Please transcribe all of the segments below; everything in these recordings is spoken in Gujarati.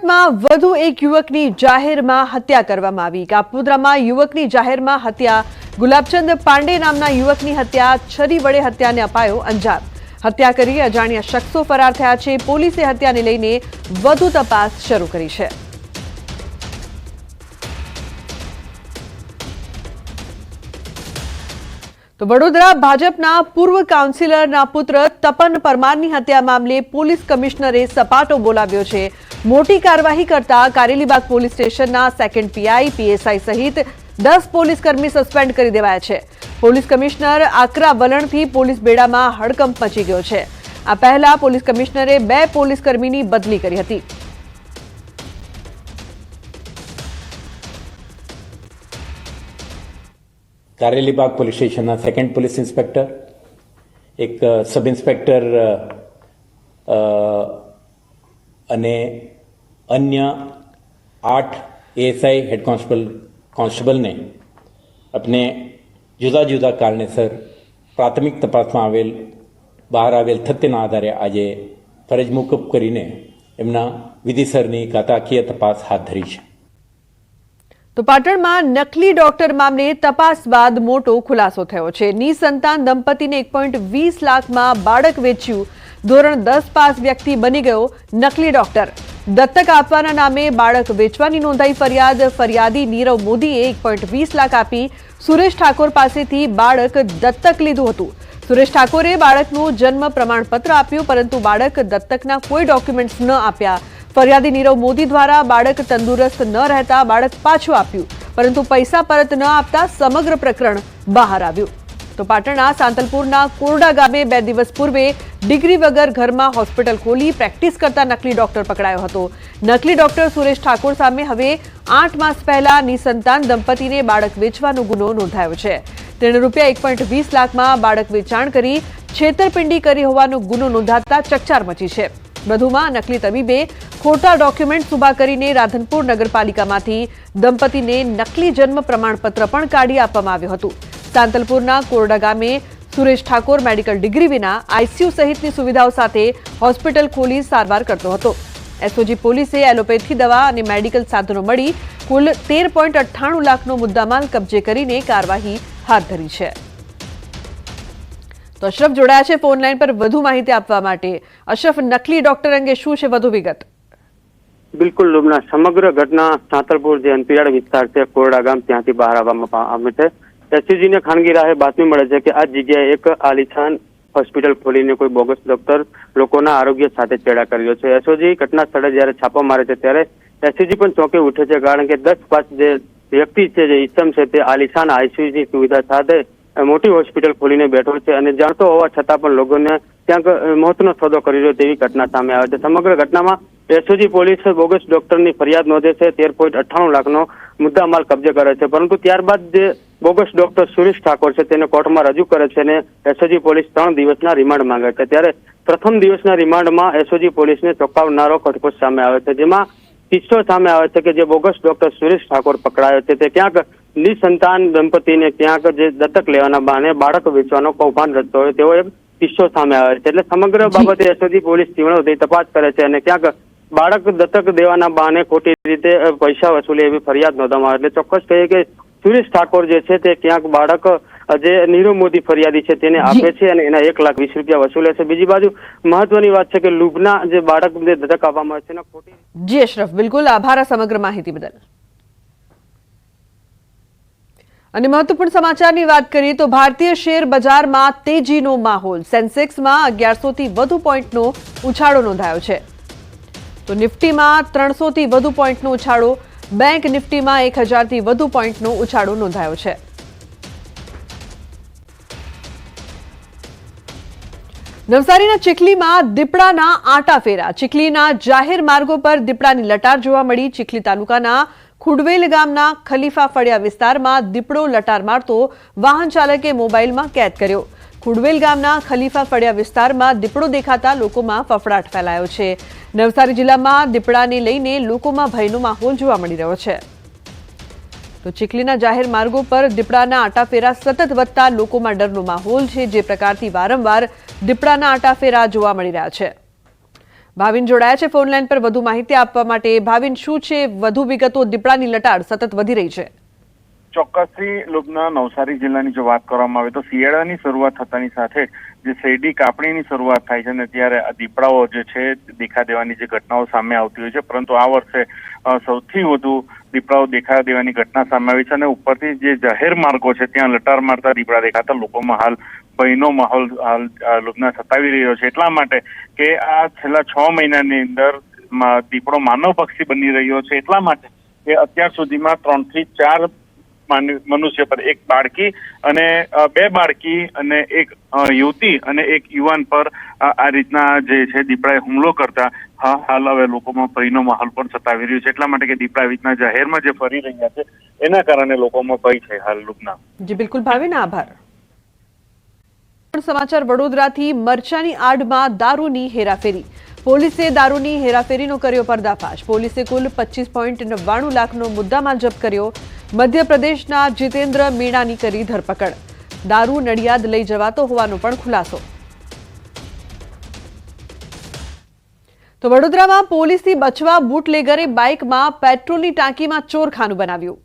સુરતમાં વધુ એક યુવકની જાહેરમાં હત્યા કરવામાં આવી। કાપોદ્રામાં યુવકની જાહેરમાં હત્યા। ગુલાબચંદ પાંડે નામના યુવકની હત્યા। છરી વડે હત્યાને અપાયો અંજામ। હત્યા કરી અજાણ્યા શખ્સો ફરાર થયા છે। પોલીસે હત્યાને લઈને વધુ તપાસ શરૂ કરી છે। તો વડોદરા ભાજપના પૂર્વ કાઉન્સિલરના પુત્ર તપન પરમારની હત્યા મામલે પોલીસ કમિશનરે સપાટો બોલાવ્યો છે। મોટી કાર્યવાહી કરતા કારેલીબાગ પોલીસ સ્ટેશનના સેકન્ડ પીઆઈ પીએસઆઈ સહિત 10 પોલીસકર્મી સસ્પેન્ડ કરી દેવાયા છે। પોલીસ કમિશનર આકરા વલણથી પોલીસ બેડામાં હડકંપ મચી ગયો છે। આ પહેલા પોલીસ કમિશનરે 2 પોલીસકર્મીની બદલી કરી હતી। કારેલીબાગ પોલીસ સ્ટેશનના સેકન્ડ પોલીસ ઇન્સ્પેક્ટર, એક સબ ઇન્સ્પેક્ટર અને અન્ય 8 એએસઆઈ હેડ કોન્સ્ટેબલને अपने જુદા જુદા કારણેસર પ્રાથમિક તપાસમાં બહાર આવેલ તથ્યના આધારે આજે ફરજ મોકૂફ કરીને એમના વિધિસરની કાયદાકીય તપાસ હાથ ધરી છે। તો પાટણમાં નકલી ડોક્ટર મામલે તપાસ બાદ મોટો ખુલાસો થયો છે। નિસંતાન દંપતીને 1.20 લાખમાં બાળક વેચ્યું। ધોરણ 10 પાસ વ્યક્તિ બની ગયો નકલી ડોક્ટર। દત્તક આપવાના નામે બાળક વેચવાની નોંધાઈ ફરિયાદ। ફરિયાદી નીરવ મોદીએ 1.20 લાખ આપી સુરેશ ઠાકોર પાસેથી બાળક દત્તક લીધું હતું। સુરેશ ઠાકોરે બાળકનું જન્મ પ્રમાણપત્ર આપ્યું, પરંતુ બાળક દત્તકના કોઈ ડોક્યુમેન્ટ્સ ન આપ્યા। ફરિયાદી નીરવ મોદી દ્વારા બાળક તંદુરસ્ત ન રહેતા બાળક પાછું આપ્યું, પરંતુ પૈસા પરત ન આપતા સમગ્ર પ્રકરણ બહાર આવ્યું। તો પાટણના સાંતલપુરના કોરડા ગામે 2 દિવસ પૂર્વે ડિગ્રી વગર ઘરમાં હોસ્પિટલ ખોલી પ્રેક્ટિસ કરતા નકલી ડોક્ટર પકડાયો હતો। નકલી ડોક્ટર સુરેશ ઠાકોર સામે હવે 8 માસ પહેલા નિસંતાન દંપતીને બાળક વેચવાનો ગુનો નોંધાયો છે। તેણે રૂપિયા 1.20 લાખમાં બાળક વેચાણ કરી છેતરપિંડી કરી હોવાનો ગુનો નોંધાતા ચકચાર મચી છે। વધુમાં નકલી તબીબે ખોટા ડોક્યુમેન્ટ ઉભા કરીને રાધનપુર નગરપાલિકામાંથી દંપતીને નકલી જન્મ પ્રમાણપત્ર પણ કાઢી આપવામાં આવ્યું હતું। સાંતલપુરના કોરડા ગામે સુરેશ ઠાકોર મેડિકલ ડિગ્રી વિના આઈસીયુ સહિતની સુવિધાઓ સાથે હોસ્પિટલ ખોલી સારવાર કરતો હતો। એસઓજી પોલીસે એલોપેથી દવા અને મેડિકલ સાધનો મળી કુલ 13.98 લાખનો મુદ્દામાલ કબજે કરીને કાર્યવાહી હાથ ધરી છે। તો અશરફ જોડાયા છે ફોન લાઈન પર વધુ માહિતી આપવા માટે। અશરફ, નકલી ડોક્ટર અંગે શું છે વધુ વિગત? બિલકુલ લુબના, સમગ્ર ઘટના સાંતલપુર જે અંતરિયાળ વિસ્તાર છે કોરડા ગામ ત્યાંથી બહાર આવવામાં આવે છે। એસઓજીને ખાનગી રાહે બાતમી મળે છે કે આ જગ્યાએ એક આલીશાન હોસ્પિટલ ખોલીને કોઈ બોગસ ડોક્ટર લોકોના આરોગ્ય સાથે ચેડા કર્યો છે। એસઓજી ઘટના સ્થળે જ્યારે છાપો મારે છે ત્યારે એસઓજી પણ ચોંકી ઉઠે છે, કારણ કે 10 પાસ જે વ્યક્તિ છે, જે ઇસમ છે, તે આલીશાન આઈસીયુની સુવિધા સાથે મોટી હોસ્પિટલ ખોલીને બેઠો છે અને જાણતો હોવા છતાં પણ લોકોને ત્યાં મોતનો સોદો કરી રહ્યો તેવી ઘટના સામે આવે છે। સમગ્ર ઘટનામાં એસઓજી પોલીસ બોગસ ડોક્ટરની ફરિયાદ નોંધે છે। 13.98 લાખનો મુદ્દામાલ કબજે કરે છે, પરંતુ ત્યારબાદ જે બોગસ ડોક્ટર સુરેશ ઠાકોર છે તેને કોર્ટમાં રજૂ કરે છે અને એસઓજી પોલીસ 3 દિવસના રિમાન્ડ માંગે છે। ત્યારે પ્રથમ દિવસના રિમાન્ડમાં એસઓજી પોલીસને ચોંકાવનારો ખટકો સામે આવે છે, જેમાં કિસ્સો સામે આવે છે કે જે બોગસ ડોક્ટર સુરેશ ઠાકોર પકડાયો છે તે ક્યાંક નિસંતાન દંપતીને ક્યાંક જે દત્તક લેવાના બહાને બાળક વેચવાનો કૌભાંડ રચતો હોય તેવો એક કિસ્સો સામે આવે છે। એટલે સમગ્ર બાબતે એસઓજી પોલીસ તીવ્ર તપાસ કરે છે અને ક્યાંક બાળક દત્તક દેવાના બહાને ખોટી રીતે પૈસા વસૂલે એવી ફરિયાદ નોંધવામાં આવે। એટલે ચોક્કસ કહીએ કે સુરેશ ઠાકોર જે છે તે ક્યાંક બાળક જે નીરવ મોદી ફરિયાદી છે તેને આપે છે અને એના 1,20,000 રૂપિયા વસૂલે છે। બીજી બાજુ મહત્વની વાત છે કે લુબના જે બાળકને દત્તક આપવામાં આવે છે એના ખોટી। જી અશરફ, બિલકુલ આભાર આ સમગ્ર માહિતી બદલ। અને મહત્વપૂર્ણ સમાચારની વાત કરીએ તો ભારતીય શેર બજારમાં તેજીનો માહોલ। સેન્સેક્સમાં 1100 થી વધુ પોઈન્ટનો ઉછાળો નોંધાયો છે। તો નિફ્ટીમાં 300 થી વધુ પોઈન્ટનો ઉછાળો, બેંક નિફ્ટીમાં 1000 થી વધુ પોઈન્ટનો ઉછાળો નોંધાયો છે। નવસારીના ચીખલીમાં દીપડાના આંટાફેરા। ચીખલીના જાહેર માર્ગો પર દીપડાની લટાર જોવા મળી। ચીખલી તાલુકાના ખુડવેલ ગામના ખલીફા ફળિયા વિસ્તારમાં દીપડો લટાર મારતો વાહન ચાલકે મોબાઈલમાં કેદ કર્યો। ખુડવેલ ગામના ખલીફા ફળિયા વિસ્તારમાં દીપડો દેખાતા લોકોમાં ફફડાટ ફેલાયો છે। નવસારી જિલ્લામાં દીપડાને લઈને લોકોમાં ભયનો માહોલ જોવા મળી રહ્યો છે। તો ચીખલીના જાહેર માર્ગો પર દીપડાના આંટાફેરા સતત વધતા લોકોમાં ડરનો માહોલ છે। જે પ્રકારથી વારંવાર દીપડાના આંટાફેરા જોવા મળી રહ્યા છે। ભાવિન જોડાયા છે ફોન લાઈન પર વધુ માહિતી આપવા માટે. ભાવિન, શું છે વધુ વિગતો? દીપડાની લટાર સતત વધી રહી છે. ચોક્કસથી લુબના નવસારી જિલ્લાની જો વાત કરવામાં આવે તો શિયાળાની શરૂઆત થતાની સાથે જે શેરડી કાપણીની શરૂઆત થાય છે અને ત્યારે આ દીપડાઓ જે છે દેખા દેવાની જે ઘટનાઓ સામે આવતી હોય છે, પરંતુ આ વર્ષે સૌથી વધુ દીપડાઓ દેખા દેવાની ઘટના સામે આવી છે અને ઉપરથી જે જાહેર માર્ગો છે ત્યાં લટાર મારતા દીપડા દેખાતા લોકોમાં હાલ ભયનો માહોલ લુબના સતાવી રહ્યો છે. એટલા માટે કે આ છેલ્લા 6 મહિનાની અંદર દીપડો માનવ પક્ષી બની રહ્યો છે. એટલા માટે કે અત્યાર સુધીમાં 3 થી 4 મનુષ્ય પર, એક બાળકી અને 2 બાળકી અને એક યુવતી અને એક યુવાન પર આ રીતના જે છે દીપડાએ હુમલો કરતા હાલ હવે લોકોમાં ભયનો માહોલ પણ સતાવી રહ્યો છે. એટલા માટે કે દીપડા આવી રીતના જાહેરમાં જે ફરી રહ્યા છે એના કારણે લોકોમાં ભય છે હાલ લુબના. જી બિલકુલ ભાવિન, આભાર. સમાચાર વડોદરાથી. મરચાની આડમાં દારૂની હેરાફેરી. પોલીસે દારૂની હેરાફેરીનો કર્યો પર્દાફાશ. પોલીસે કુલ 25.99 લાખનો મુદ્દામાલ જપ્ત કર્યો. મધ્યપ્રદેશના જીતેન્દ્ર મીણાની કરી ધરપકડ. દારૂ નડિયાદ લઈ જવાતો હોવાનો પણ ખુલાસો. તો વડોદરામાં પોલીસથી બચવા બુટલેગરે બાઇકમાં પેટ્રોલની ટાંકીમાં ચોરખાનું બનાવ્યું.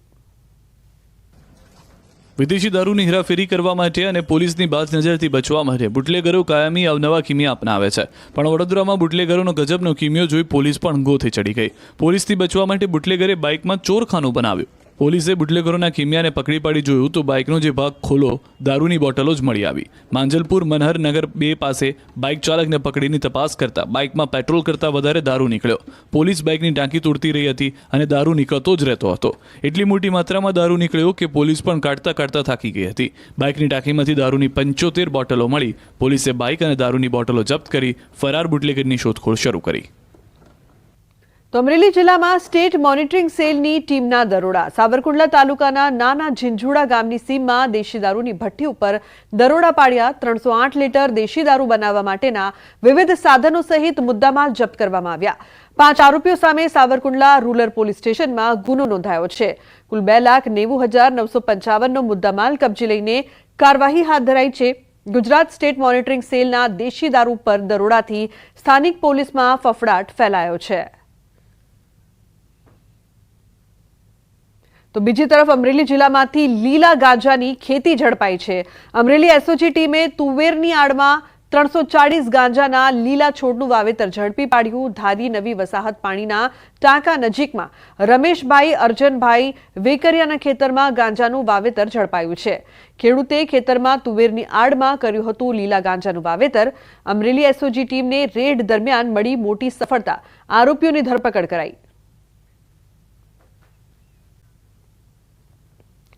વિદેશી દારૂની હેરાફેરી કરવા માટે અને પોલીસની બાજ નજરથી બચવા માટે બુટલેગરો કાયમી અવનવા કિમિયા અપનાવે છે. પણ વડોદરામાં બુટલેગરોનો ગજબનો કિમિયો જોઈ પોલીસ પણ ગોથે ચડી ગઈ. પોલીસથી બચવા માટે બુટલેગરે બાઇકમાં ચોરખાનું બનાવ્યું. પોલીસે બુટલેગરોના કિમિયાને પકડી પાડી જોયું તો બાઇકનો જે ભાગ ખોલો દારૂની બોટલો જ મળી આવી. માંજલપુર મનહર નગર 2 પાસે બાઇક ચાલકને પકડીને તપાસ કરતા બાઇકમાં પેટ્રોલ કરતાં વધારે દારૂ નીકળ્યો. પોલીસ બાઇકની ટાંકી તોડતી રહી હતી અને દારૂ નીકળતો જ રહેતો હતો. એટલી મોટી માત્રામાં દારૂ નીકળ્યો કે પોલીસ પણ કાઢતા થાકી ગઈ હતી. બાઇકની ટાંકીમાંથી દારૂની 75 બોટલો મળી. પોલીસે બાઇક અને દારૂની બોટલો જપ્ત કરી ફરાર બુટલેગરની શોધખોળ શરૂ કરી. તો અમરેલી જિલ્લામાં સ્ટેટ મોનિટરિંગ સેલની ટીમના દરોડા. સાવરકુંડલા તાલુકાના નાના ઝીંઝુડા ગામની સીમમાં દેશી દારૂની ભઠ્ઠી ઉપર દરોડા પાડ્યા. 308 લીટર દેશી દારૂ બનાવવા માટેના વિવિધ સાધનો સહિત મુદ્દામાલ જપ્ત કરવામાં આવ્યા. 5 આરોપીઓ સામે સાવરકુંડલા રૂરલ પોલીસ સ્ટેશનમાં ગુનો નોંધાયો છે. કુલ 2,90,955નો મુદ્દામાલ કબજે લઈને કાર્યવાહી હાથ ધરાઈ છે. ગુજરાત સ્ટેટ મોનિટરિંગ સેલના દેશી દારૂ પર દરોડાથી સ્થાનિક પોલીસમાં ફફડાટ ફેલાયો છે. તો બીજી તરફ અમરેલી જિલ્લામાંથી લીલા ગાંજાની ખેતી ઝડપાઈ છે. અમરેલી એસઓજી ટીમે તુવેરની આડમાં 340 ગાંજાના લીલા છોડનું વાવેતર ઝડપી પાડ્યું. ધારી નવી વસાહત પાણીના ટાંકા નજીકમાં રમેશભાઈ અર્જનભાઈ વેકરિયાના ખેતરમાં ગાંજાનું વાવેતર ઝડપાયું છે. ખેડૂતે ખેતરમાં તુવેરની આડમાં કર્યું હતું લીલા ગાંજાનું વાવેતર. અમરેલી એસઓજી ટીમને રેડ દરમિયાન મળી મોટી સફળતા. આરોપીઓની ધરપકડ કરાઈ.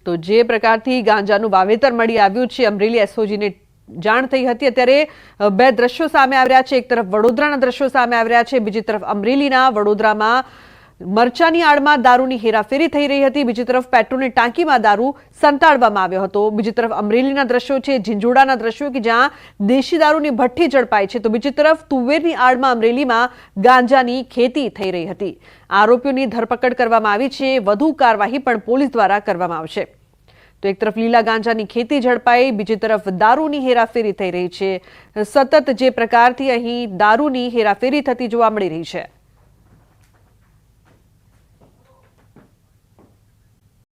તો જે પ્રકારથી ગાંજાનું વાવેતર મળી આવ્યું છે અમરેલી એસઓજીને જાણ થઈ હતી. અત્યારે 2 દ્રશ્યો સામે આવ્યા છે. એક તરફ વડોદરાના દ્રશ્યો સામે આવ્યા છે, બીજી તરફ અમરેલીના. વડોદરામાં મરચાની આડમાં દારૂની હેરાફેરી થઈ રહી હતી, બીજી તરફ પેટ્રોલની ટાંકીમાં દારૂ સંતાડવામાં આવ્યો હતો. બીજી તરફ અમરેલીના દ્રશ્યો છે, ઝીંઝુડાના દ્રશ્યો કે જ્યાં દેશી દારૂની ભઠ્ઠી ઝડપાઈ છે, તો બીજી તરફ તુવેરની આડમાં અમરેલીમાં ગાંજાની ખેતી થઈ રહી હતી. આરોપીઓની ધરપકડ કરવામાં આવી છે. વધુ કાર્યવાહી પણ પોલીસ દ્વારા કરવામાં આવશે. તો એક તરફ લીલા ગાંજાની ખેતી ઝડપાઈ, બીજી તરફ દારૂની હેરાફેરી થઈ રહી છે. સતત જે પ્રકારથી અહીં દારૂની હેરાફેરી થતી જોવા મળી રહી છે.